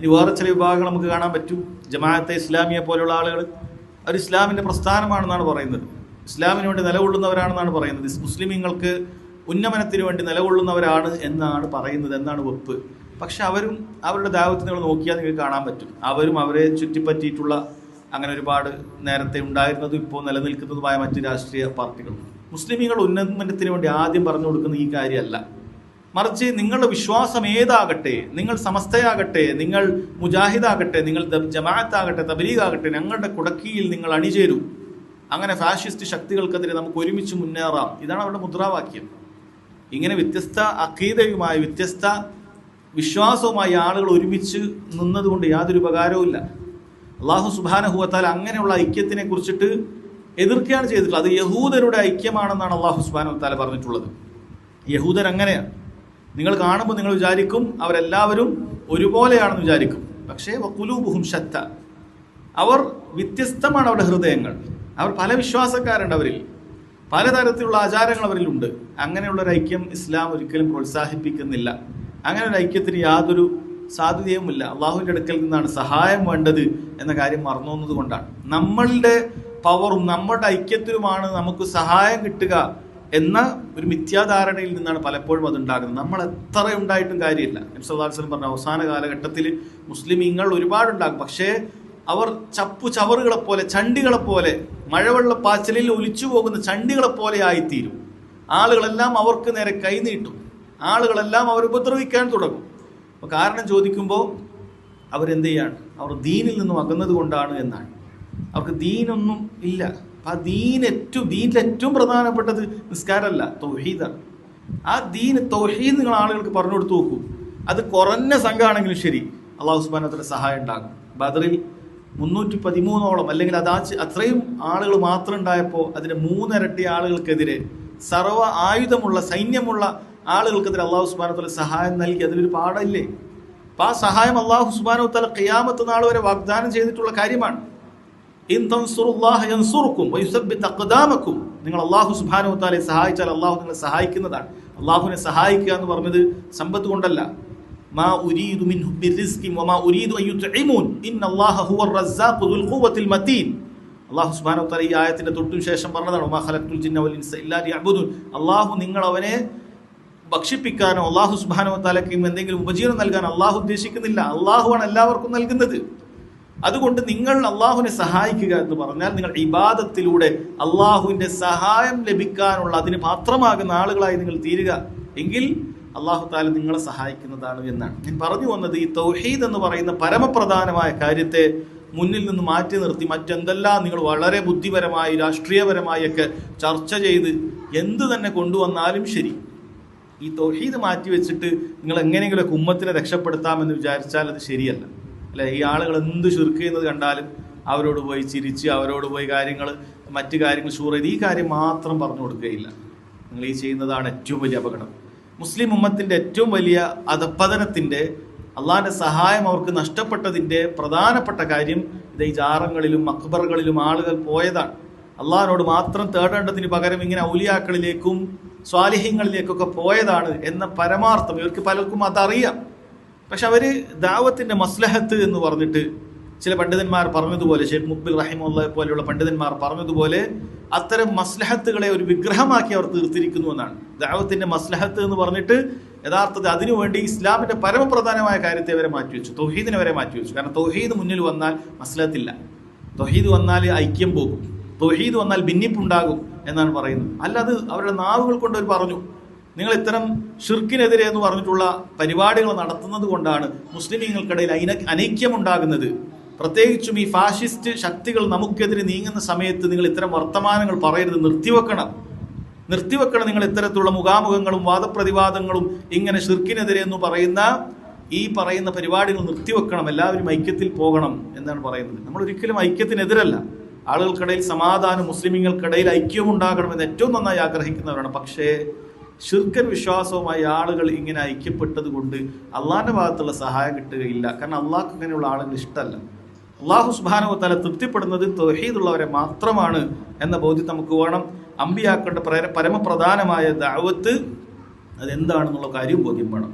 ഇനി വേറെ ചില വിഭാഗങ്ങൾ നമുക്ക് കാണാൻ പറ്റും. ജമാഅത്തെ ഇസ്ലാമിയെ പോലെയുള്ള ആളുകൾ അവർ ഇസ്ലാമിൻ്റെ പ്രസ്ഥാനമാണെന്നാണ് പറയുന്നത്, ഇസ്ലാമിന് വേണ്ടി നിലകൊള്ളുന്നവരാണെന്നാണ് പറയുന്നത്, മുസ്ലിമീങ്ങൾക്ക് ഉന്നമനത്തിന് വേണ്ടി നിലകൊള്ളുന്നവരാണ് എന്നാണ് പറയുന്നത്, എന്നാണ് വെപ്പ്. പക്ഷെ അവരും അവരുടെ ദാവത്ത് നിങ്ങൾ നോക്കിയാൽ നിങ്ങൾക്ക് കാണാൻ പറ്റും, അവരും അവരെ ചുറ്റിപ്പറ്റിയിട്ടുള്ള അങ്ങനെ ഒരുപാട് നേരത്തെ ഉണ്ടായിരുന്നതും ഇപ്പോൾ നിലനിൽക്കുന്നതുമായ മറ്റ് രാഷ്ട്രീയ പാർട്ടികൾ. മുസ്ലിമീങ്ങൾ ഉന്നമനത്തിന് വേണ്ടി ആദ്യം പറഞ്ഞു കൊടുക്കുന്ന ഈ കാര്യമല്ല, മറിച്ച് നിങ്ങളുടെ വിശ്വാസം ഏതാകട്ടെ, നിങ്ങൾ സമസ്തയാകട്ടെ, നിങ്ങൾ മുജാഹിദാകട്ടെ, നിങ്ങൾ ജമാഅത്താകട്ടെ, തബ്ലീഗാകട്ടെ, ഞങ്ങളുടെ കുടക്കീയിൽ നിങ്ങൾ അണിചേരൂ, അങ്ങനെ ഫാഷിസ്റ്റ് ശക്തികൾക്കെതിരെ നമുക്ക് ഒരുമിച്ച് മുന്നേറാം. ഇതാണ് അവരുടെ മുദ്രാവാക്യം. ഇങ്ങനെ വ്യത്യസ്ത അഖീദയുമായി വ്യത്യസ്ത വിശ്വാസവുമായി ആളുകൾ ഒരുമിച്ച് നിന്നതുകൊണ്ട് യാതൊരു ഉപകാരവുമില്ല. അള്ളാഹു സുബ്ഹാനഹു വ തആല അങ്ങനെയുള്ള ഐക്യത്തിനെ കുറിച്ചിട്ട് എതിർക്കുകയാണ് ചെയ്തിട്ടുള്ളത്. അത് യഹൂദരുടെ ഐക്യമാണെന്നാണ് അള്ളാഹു സുബ്ഹാനഹു വ തആല പറഞ്ഞിട്ടുള്ളത്. യഹൂദർ അങ്ങനെയാണ്, നിങ്ങൾ കാണുമ്പോൾ നിങ്ങൾ വിചാരിക്കും അവരെല്ലാവരും ഒരുപോലെയാണെന്ന് വിചാരിക്കും. പക്ഷേ വഖുലൂബുഹും ശത്ത, അവർ വ്യത്യസ്തമാണ് അവരുടെ ഹൃദയങ്ങൾ. അവർ പല വിശ്വാസക്കാരുണ്ട്, അവരിൽ പലതരത്തിലുള്ള ആചാരങ്ങൾ അവരിലുണ്ട്. അങ്ങനെയുള്ളൊരു ഐക്യം ഇസ്ലാം ഒരിക്കലും പ്രോത്സാഹിപ്പിക്കുന്നില്ല. അങ്ങനെ ഒരു ഐക്യത്തിന് യാതൊരു സാധ്യതയുമില്ല. അള്ളാഹുവിൻ്റെ അടുക്കൽ നിന്നാണ് സഹായം വേണ്ടത് എന്ന കാര്യം മറന്നുവന്നത് കൊണ്ടാണ്. നമ്മളുടെ പവറും നമ്മുടെ ഐക്യത്തിലുമാണ് നമുക്ക് സഹായം കിട്ടുക എന്ന ഒരു മിഥ്യാധാരണയിൽ നിന്നാണ് പലപ്പോഴും അതുണ്ടാകുന്നത്. നമ്മൾ എത്ര ഉണ്ടായിട്ടും കാര്യമില്ല. നബി സല്ലല്ലാഹു അലൈഹി വസല്ലം പറഞ്ഞ അവസാന കാലഘട്ടത്തിൽ മുസ്ലിമീങ്ങൾ ഒരുപാടുണ്ടാകും, പക്ഷേ അവർ ചവറുകളെപ്പോലെ, ചണ്ടികളെപ്പോലെ, മഴവെള്ളപ്പാച്ചലിൽ ഒലിച്ചു പോകുന്ന ചണ്ടികളെപ്പോലെ ആയിത്തീരും. ആളുകളെല്ലാം അവർക്ക് നേരെ കൈനീട്ടും, ആളുകളെല്ലാം അവർ ഉപദ്രവിക്കാൻ തുടങ്ങും. അപ്പോൾ കാരണം ചോദിക്കുമ്പോൾ അവരെന്ത് ചെയ്യാണ്? അവർ ദീനിൽ നിന്നും അകന്നത് കൊണ്ടാണ് എന്നാണ്. അവർക്ക് ദീനൊന്നും ഇല്ല. ആ ദീനിൽ ഏറ്റവും പ്രധാനപ്പെട്ടത് നിസ്കാരമല്ല, തൗഹീദാണ്. ആ തൗഹീദ് നിങ്ങൾ ആളുകൾക്ക് പറഞ്ഞു കൊടുത്തു നോക്കൂ. അത് കുറഞ്ഞ സംഘമാണെങ്കിലും ശരി, അള്ളാഹു സുബ്ഹാനഹു വ തആല സഹായം ഉണ്ടാകും. ബദറിൽ 313 അല്ലെങ്കിൽ അത്രയും ആളുകൾ മാത്രം ഉണ്ടായപ്പോൾ അതിന് 3 ഇരട്ടി ആളുകൾക്കെതിരെ, സർവ്വ ആയുധമുള്ള സൈന്യമുള്ള ആളുകൾക്കെതിരെ അള്ളാഹു സുബ്ഹാനഹു വ തആല സഹായം നൽകി. അതിലൊരു പാഠമില്ലേ? അപ്പോൾ ആ സഹായം അള്ളാഹു സുബ്ഹാനഹു വ തആല ഖിയാമത്ത് നാൾ വരെ വാഗ്ദാനം ചെയ്തിട്ടുള്ള കാര്യമാണ്. ഇൻ തൻസുറുല്ലാഹ യൻസുറുക്കും വയുസബ്ബിത് അഖ്ദാമക്കും. നിങ്ങൾ അള്ളാഹു സുബ്ഹാനഹു വ തആലയെ സഹായിച്ചാൽ അള്ളാഹു നിങ്ങളെ സഹായിക്കുന്നതാണ്. അള്ളാഹുവിനെ സഹായിക്കുക എന്ന് പറഞ്ഞത് സമ്പത്ത് കൊണ്ടല്ല. മാ ഉരീദു മിൻഹും ബിർറിസ്കി വമാ ഉരീദു അൻ യുത്ഇമൂൻ ഇന്നല്ലാഹ ഹുവർ റസ്സാഖു ദുൽ ഖുവ്വത്തിൽ മതീൻ. അള്ളാഹു സുബ്ഹാനഹു വ തആല ഈ ആയത്തിന്റെ തൊട്ടു ശേഷം പറഞ്ഞതാണ് വമാ ഖലഖ്തുൽ ജിന്ന വൽ ഇൻസ ഇല്ലാ ലിയഅ്ബുദൂൻ. അള്ളാഹു നിങ്ങൾ അവനെ ഭക്ഷിപ്പിക്കാനോ അള്ളാഹു സുബ്ഹാനഹു വ തആലയ്ക്ക് എന്തെങ്കിലും ഉപജീവനം നൽകാൻ അള്ളാഹു ഉദ്ദേശിക്കുന്നില്ല. അള്ളാഹുവാണ് എല്ലാവർക്കും നൽകുന്നത്. അതുകൊണ്ട് നിങ്ങൾ അള്ളാഹുവിനെ സഹായിക്കുക എന്ന് പറഞ്ഞാൽ നിങ്ങൾ ഇബാദത്തിലൂടെ അള്ളാഹുവിൻ്റെ സഹായം ലഭിക്കാനുള്ള അതിന് പാത്രമാകുന്ന ആളുകളായി നിങ്ങൾ തീരുക. എങ്കിൽ അള്ളാഹു തആല നിങ്ങളെ സഹായിക്കുന്നതാണ് എന്നാണ് ഞാൻ പറഞ്ഞു വന്നത്. ഈ തൗഹീദ് എന്ന് പറയുന്ന പരമപ്രധാനമായ കാര്യത്തെ മുന്നിൽ നിന്ന് മാറ്റി നിർത്തി മറ്റെന്തെല്ലാം നിങ്ങൾ വളരെ ബുദ്ധിപരമായി രാഷ്ട്രീയപരമായി ഒക്കെ ചർച്ച ചെയ്ത് എന്ത് തന്നെ കൊണ്ടുവന്നാലും ശരി, ഈ തൗഹീദ് മാറ്റി വെച്ചിട്ട് നിങ്ങൾ എങ്ങനെയെങ്കിലും ഉമ്മത്തിനെ രക്ഷപ്പെടുത്താമെന്ന് വിചാരിച്ചാൽ അത് ശരിയല്ല. അല്ലെ, ഈ ആളുകൾ എന്ത് ശിർക്ക് ചെയ്യുന്നത് കണ്ടാലും അവരോട് പോയി ചിരിച്ച് അവരോട് പോയി മറ്റു കാര്യങ്ങൾ ഷൂർ ചെയ്ത് ഈ കാര്യം മാത്രം പറഞ്ഞു കൊടുക്കുകയില്ല. നിങ്ങൾ ഈ ചെയ്യുന്നതാണ് ഏറ്റവും വലിയ അപകടം. മുസ്ലിം ഉമ്മത്തിൻ്റെ ഏറ്റവും വലിയ അധപ്പതനത്തിൻ്റെ, അള്ളാഹിൻ്റെ സഹായം അവർക്ക് നഷ്ടപ്പെട്ടതിൻ്റെ പ്രധാനപ്പെട്ട കാര്യം ഇത് ഈ ജാറങ്ങളിലും മഖ്ബറുകളിലും ആളുകൾ പോയതാണ്. അള്ളാഹിനോട് മാത്രം തേടേണ്ടതിന് പകരം ഇങ്ങനെ ഔലിയാക്കളിലേക്കും സ്വാലിഹ്യങ്ങളിലേക്കൊക്കെ പോയതാണ് എന്ന പരമാർത്ഥം ഇവർക്ക് പലർക്കും അതറിയാം. പക്ഷെ അവർ ദാവത്തിൻ്റെ മസ്ലഹത്ത് എന്ന് പറഞ്ഞിട്ട് ചില പണ്ഡിതന്മാർ പറഞ്ഞതുപോലെ, ഷെയ്ഖ് മുഖ്ബിൽ റഹിമഹുല്ലാഹി പോലെയുള്ള പണ്ഡിതന്മാർ പറഞ്ഞതുപോലെ, അത്തരം മസ്ലഹത്തുകളെ ഒരു വിഗ്രഹമാക്കി അവർ തീർത്തിരിക്കുന്നു എന്നാണ്. ദാവത്തിൻ്റെ മസ്ലഹത്ത് എന്ന് പറഞ്ഞിട്ട് യഥാർത്ഥത്തിൽ അതിനുവേണ്ടി ഇസ്ലാമിൻ്റെ പരമപ്രധാനമായ കാര്യത്തെ വരെ മാറ്റിവെച്ചു, തൗഹീദിനെ വരെ മാറ്റിവെച്ചു. കാരണം തൗഹീദ് മുന്നിൽ വന്നാൽ മസ്ലഹത്തില്ല, തൗഹീദ് വന്നാൽ ഐക്യം പോകും, തൗഹീദ് വന്നാൽ ഭിന്നിപ്പുണ്ടാകും എന്നാണ് പറയുന്നത്. അല്ലാതെ അവരുടെ നാവുകൾ കൊണ്ട് അവർ പറഞ്ഞു. നിങ്ങൾ ഇത്തരം ഷിർക്കിനെതിരെ എന്ന് പറഞ്ഞിട്ടുള്ള പരിപാടികൾ നടത്തുന്നത് കൊണ്ടാണ് മുസ്ലിമീങ്ങൾക്കിടയിൽ അനൈക്യമുണ്ടാകുന്നത്. പ്രത്യേകിച്ചും ഈ ഫാഷിസ്റ്റ് ശക്തികൾ നമുക്കെതിരെ നീങ്ങുന്ന സമയത്ത് നിങ്ങൾ ഇത്തരം വർത്തമാനങ്ങൾ പറയരുത്, നിർത്തിവെക്കണം. നിങ്ങൾ ഇത്തരത്തിലുള്ള മുഖാമുഖങ്ങളും വാദപ്രതിവാദങ്ങളും ഇങ്ങനെ ഷിർക്കിനെതിരെ എന്ന് പറയുന്ന പരിപാടികൾ നിർത്തിവെക്കണം. എല്ലാവരും ഐക്യത്തിൽ പോകണം എന്നാണ് പറയുന്നത്. നമ്മൾ ഒരിക്കലും ഐക്യത്തിനെതിരല്ല. ആളുകൾക്കിടയിൽ സമാധാനം, മുസ്ലിമീങ്ങൾക്കിടയിൽ ഐക്യമുണ്ടാകണമെന്ന് ഏറ്റവും നന്നായി ആഗ്രഹിക്കുന്നവരാണ്. പക്ഷേ ശിർക്കൻ വിശ്വാസവുമായി ആളുകൾ ഇങ്ങനെ ഐക്യപ്പെട്ടത് കൊണ്ട് അള്ളാഹിൻ്റെ ഭാഗത്തുള്ള സഹായം കിട്ടുകയില്ല. കാരണം അള്ളാഹ്ക്ക് ഇങ്ങനെയുള്ള ആളുകൾ ഇഷ്ടമല്ല. അള്ളാഹു സുബ്ഹാനഹു വ തആല തൃപ്തിപ്പെടുന്നത് തൗഹീദുള്ളവരെ മാത്രമാണ് എന്ന ബോധ്യം നമുക്ക് വേണം. അമ്പിയാക്കളുടെ പരമപ്രധാനമായ ദഅവത്ത് അതെന്താണെന്നുള്ള കാര്യം ബോധ്യം വേണം.